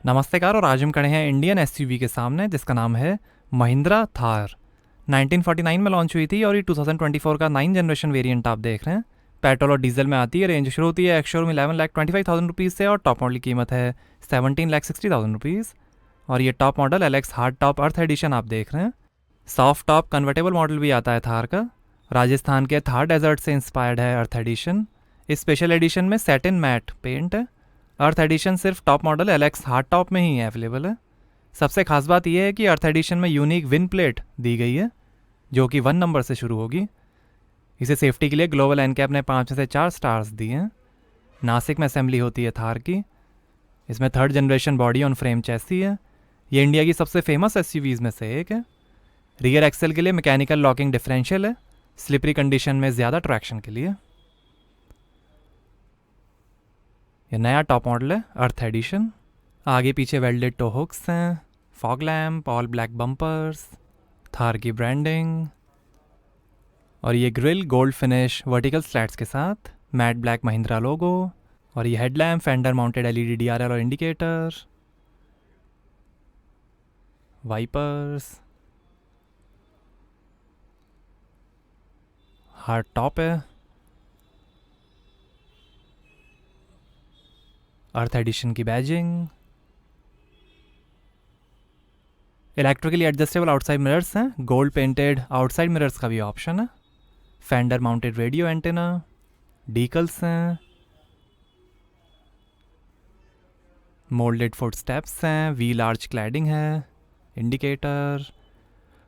नमस्तेकार और आज हम खड़े हैं इंडियन एसयूवी के सामने जिसका नाम है महिंद्रा थार। 1949 में लॉन्च हुई थी और ये 2024 का 9 जनरेशन वेरिएंट आप देख रहे हैं। पेट्रोल और डीजल में आती है। रेंज शुरू होती है एक्स-शोरूम 11,25,000 रुपीज़ से और टॉप मॉडल की कीमत है 17,60,000 रुपीज़। और ये top model LX hard top earth edition आप देख रहे हैं। सॉफ्ट टॉप कन्वर्टेबल मॉडल भी आता है थार का। राजस्थान के थार डेजर्ट से इंस्पायर्ड है अर्थ एडिशन। इस स्पेशल एडिशन में सैटिन मैट पेंट है। अर्थ एडिशन सिर्फ top model LX hard top में ही अवेलेबल है। सबसे खास बात यह है कि अर्थ एडिशन में यूनिक विन प्लेट दी गई है जो कि 1 नंबर से शुरू होगी। इसे सेफ्टी के लिए ग्लोबल एनकैप ने 5 में से 4 स्टार्स दिए हैं। नासिक में असेंबली होती है थार की। इसमें 3rd generation body on frame chassis है। ये इंडिया की सबसे फेमस एसयूवीज़ में से एक है। रियर एक्सेल के लिए मैकेनिकल लॉकिंग डिफरेंशियल है, स्लिपरी कंडीशन में ज़्यादा ट्रैक्शन के लिए। ये नया टॉप मॉडल है अर्थ एडिशन। आगे पीछे वेल्डेड टो हुक्स हैं, fog lamp, all black bumpers, Thar की ब्रांडिंग और ये grill gold finish vertical slats के साथ, मैट ब्लैक महिंद्रा लोगो और ये headlamp fender mounted LED DRL और इंडिकेटर, वाइपर्स, हार्ड टॉप है। अर्थ एडिशन की badging, electrically adjustable outside mirrors हैं, गोल्ड पेंटेड आउटसाइड मिरर्स का भी ऑप्शन है। फेंडर माउंटेड रेडियो एंटेना, डीकल्स हैं, मोल्डेड फुट स्टेप्स हैं, व्हील आर्च क्लैडिंग है, इंडिकेटर।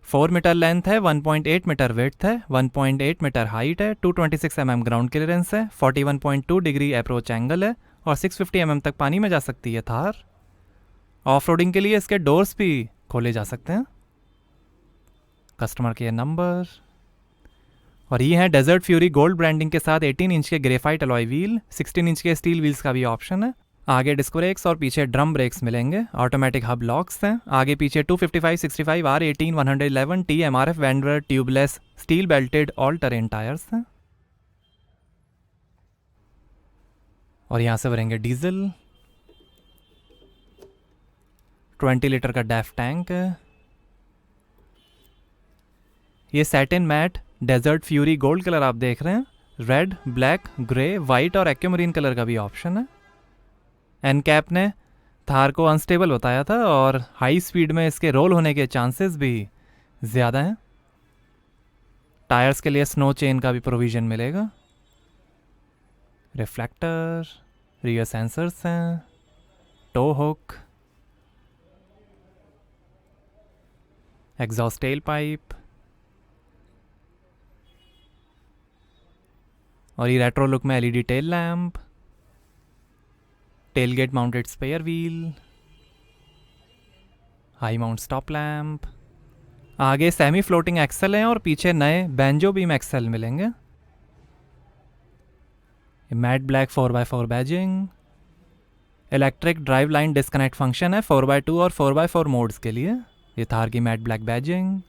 4 मीटर लेंथ है, 1.8 मीटर विड्थ है, 1.8 मीटर हाइट है, 226 mm ग्राउंड क्लियरेंस है, 41.2 डिग्री अप्रोच एंगल है और 650 mm तक पानी में जा सकती है थार। ऑफ रोडिंग के लिए इसके डोर्स भी खोले जा सकते हैं। कस्टमर केयर नंबर और ये है डेजर्ट फ्यूरी गोल्ड ब्रांडिंग के साथ 18 इंच के ग्रेफाइट अलॉय व्हील, 16 इंच के स्टील व्हील्स का भी ऑप्शन है। आगे डिस्क ब्रेक्स और पीछे ड्रम ब्रेक्स मिलेंगे। ऑटोमेटिक हब लॉक्स हैं। आगे पीछे 255, 65, R18, 111 T MRF Wanderer tubeless steel belted all terrain tyres हैं। और यहाँ से भरेंगे डीजल। 20 लीटर का डेफ टैंक है। ये satin matte desert fury gold colour आप देख रहे हैं। रेड, ब्लैक, ग्रे, वाइट और एक्यूमरीन कलर का भी ऑप्शन है। एनकैप ने थार को अनस्टेबल बताया था और हाई स्पीड में इसके रोल होने के चांसेस भी ज़्यादा हैं। टायर्स के लिए स्नो चेन का भी प्रोविज़न मिलेगा। रिफ्लेक्टर, रियर सेंसर्स हैं, tow hook, exhaust tail pipe और ये रेट्रो लुक में LED tail lamp, tailgate mounted spare wheel, high mount stop lamp. आगे सेमी फ्लोटिंग एक्सेल हैं और पीछे नए बैंजो बीम एक्सेल मिलेंगे। Matte black 4x4 badging, electric drive line disconnect function है 4x2 और 4x4 मोड्स के लिए। ये थार की matte black badging.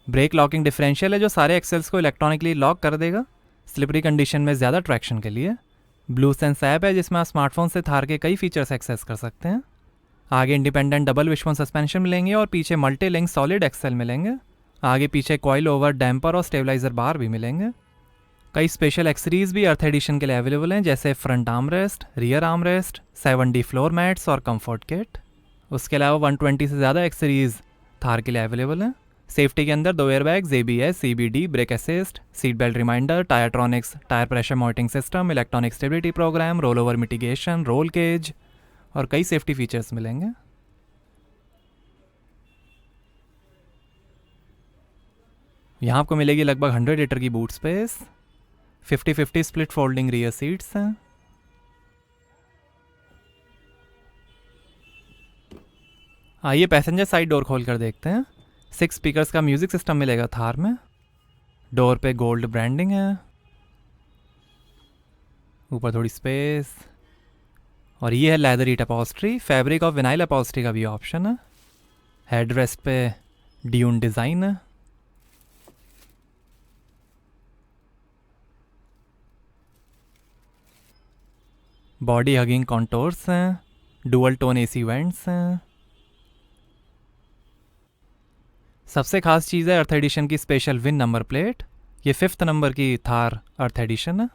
Brake locking differential है जो सारे एक्सेल्स को इलेक्ट्रॉनिकली लॉक कर देगा स्लिपरी कंडीशन में ज़्यादा ट्रैक्शन के लिए। ब्लू सेंस ऐप है जिसमें आप स्मार्टफोन से थार के कई फीचर्स एक्सेस कर सकते हैं। आगे इंडिपेंडेंट डबल विशबोन सस्पेंशन मिलेंगे और पीछे मल्टी लिंक सॉलिड एक्सेल मिलेंगे। आगे पीछे कॉइल ओवर डैम्पर और स्टेबलाइजर बार भी मिलेंगे। कई स्पेशल एक्सेसरीज भी अर्थ एडिशन के लिए अवेलेबल हैं जैसे front armrest, rear armrest, 7D floor mats और कंफर्ट किट। उसके अलावा 120 से ज़्यादा एक्सेसरीज थार के लिए अवेलेबल हैं। सेफ्टी के अंदर 2 airbags, ABS, CBD, brake assist, seat belt reminder, Tyretronics tyre pressure monitoring system, electronic stability program, roll over mitigation, roll cage और कई सेफ्टी फीचर्स मिलेंगे। यहाँ आपको मिलेगी लगभग 100 लीटर की boot space. 50-50 split folding rear seats हैं। आइए पैसेंजर साइड डोर खोल कर देखते हैं। 6 स्पीकर्स का म्यूजिक सिस्टम मिलेगा थार में। डोर पे गोल्ड ब्रांडिंग है। ऊपर थोड़ी स्पेस और ये है leatherette upholstery, fabric of vinyl upholstery का भी ऑप्शन है। हेड रेस्ट पे ड्यून डिज़ाइन है। बॉडी हगिंग कॉन्टोर्स हैं। डुअल टोन एसी वेंट्स हैं। सबसे खास चीज़ है अर्थ एडिशन की स्पेशल विन नंबर प्लेट। ये 5th नंबर की थार अर्थ एडिशन है।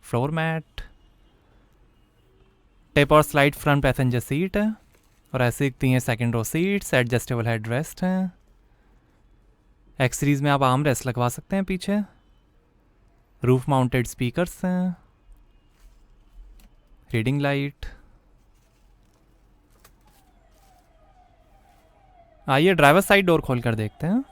फ्लोर मैट, टिप और स्लाइड फ्रंट पैसेंजर सीट है और ऐसे दिखती हैं second row seats. Adjustable head rest हैं। एक्स सीरीज में आप आर्म रेस्ट लगवा सकते हैं पीछे। रूफ माउंटेड स्पीकर्स हैं। Reading light. आइए ड्राइवर साइड डोर खोल कर देखते हैं।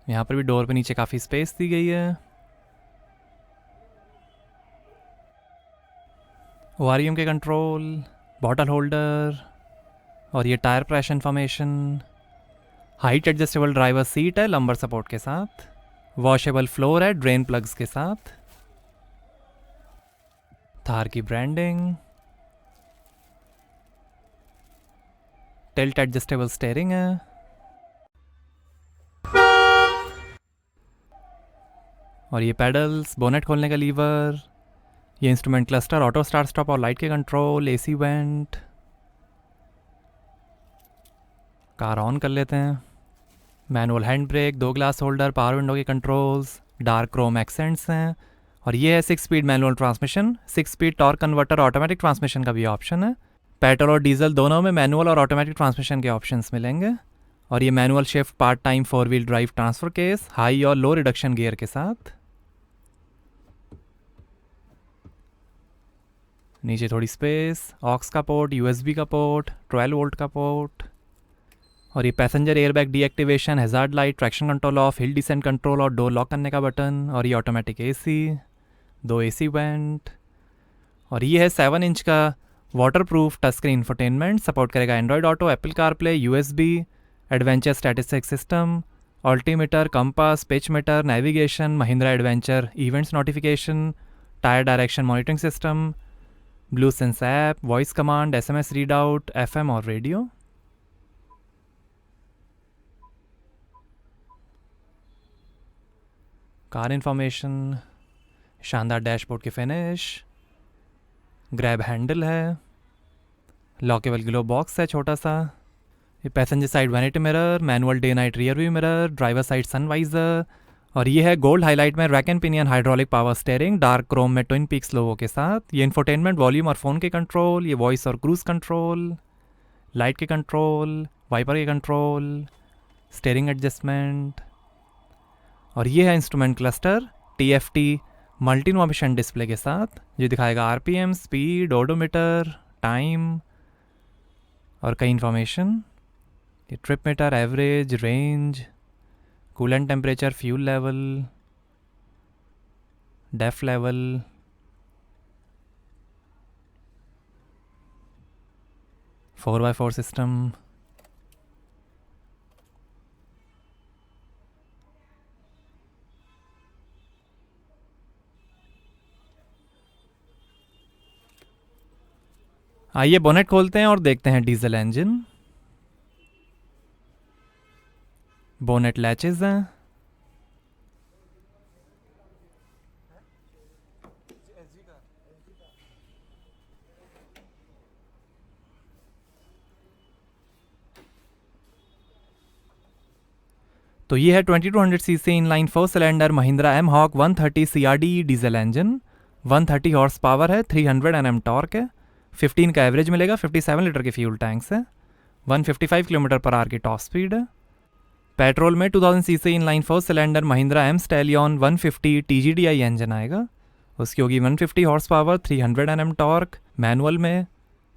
यहाँ पर भी डोर पे नीचे काफ़ी स्पेस दी गई है। ओआरईएम के कंट्रोल, बॉटल होल्डर और ये tyre pressure information. Height adjustable driver seat है लंबर सपोर्ट के साथ। वॉशेबल फ्लोर है ड्रेन प्लग्स के साथ। थार की ब्रांडिंग। टिल्ट एडजस्टेबल स्टीयरिंग है। और ये पेडल्स, बोनेट खोलने का लीवर, ये instrument cluster, auto start stop और लाइट के control, AC vent. Car on कर लेते हैं। Manual hand brake, 2 glass holder, power window के कंट्रोल्स, डार्क क्रोम एक्सेंट्स हैं। और ये है 6 speed manual transmission. 6 speed torque converter automatic transmission का भी ऑप्शन है। पेट्रोल और डीजल दोनों में मैनुअल और ऑटोमेटिक ट्रांसमिशन के ऑप्शंस मिलेंगे। और ये manual shift part time 4 wheel drive transfer case, high और लो रिडक्शन गियर के साथ। नीचे थोड़ी स्पेस, ऑक्स का पोर्ट, यूएसबी का पोर्ट, 12 वोल्ट का पोर्ट। और ये passenger airbag deactivation, hazard light, traction control of, hill descent control और डोर लॉक करने का बटन। और ये ऑटोमेटिक एसी, 2 एसी वेंट। और ये है 7 इंच का water proof touch screen infotainment. Support करेगा Android auto, Apple CarPlay, USB, adventure statistics system, altimeter, compass, pitch meter, navigation, Mahindra adventure events notification, tyre direction monitoring system, Blue Sense app, voice command, SMS read out, FM और radio. Car information, शानदार dashboard की finish, grab handle है, lockable glove box है छोटा सा। ये passenger side vanity mirror, manual day night rear view mirror, driver side sun visor. और ये है गोल्ड हाईलाइट में rack and pinion hydraulic power steering, dark Chrome में ट्विन पीक्स लोगो के साथ। ये इंफोटेनमेंट, वॉल्यूम और फ़ोन के कंट्रोल, ये वॉइस और क्रूज कंट्रोल, लाइट के कंट्रोल, वाइपर के कंट्रोल, स्टीयरिंग एडजस्टमेंट। और ये है instrument cluster TFT multi information display के साथ, जो दिखाएगा आरपीएम, स्पीड, ओडोमीटर, टाइम और कई इन्फॉर्मेशन। ये trip meter, average, range, coolant temperature, fuel level, DEF level. Four by four system. आइए बोनेट खोलते हैं और देखते हैं डीजल इंजन। बोनेट लैचेज हैं। तो ये है 2200 CC inline 4 cylinder Mahindra M hawk 130 CRD diesel engine. 130 horse power है, 300 एनएम टॉर्क है, 15 का एवरेज मिलेगा, 57 लीटर के फ्यूल टैंक्स है, 155 किलोमीटर पर आवर की टॉप स्पीड है। पेट्रोल में 2000 CC inline 4 cylinder Mahindra M stallion 150 TGDI engine आएगा। उसकी होगी 150 horse power, 300 NM torque. Manual में,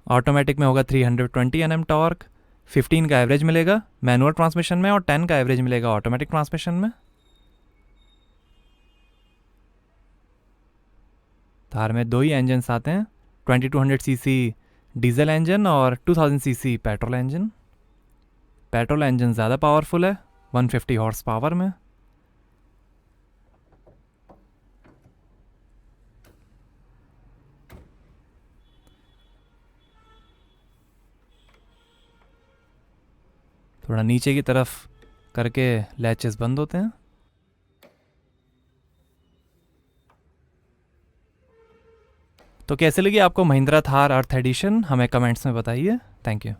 ऑटोमेटिक में होगा 320 एनएम टॉर्क, 15 का एवरेज मिलेगा मैनुअल ट्रांसमिशन में और 10 का एवरेज मिलेगा ऑटोमेटिक ट्रांसमिशन में। थार में 2 ही इंजन्स आते हैं, 2200 सीसी डीजल इंजन और 2000 CC petrol engine. Petrol engine ज़्यादा पावरफुल है, 150 हॉर्स पावर में। थोड़ा नीचे की तरफ करके लैचेस बंद होते हैं। तो कैसे लगी आपको महिंद्रा थार अर्थ एडिशन, हमें कमेंट्स में बताइए। Thank you.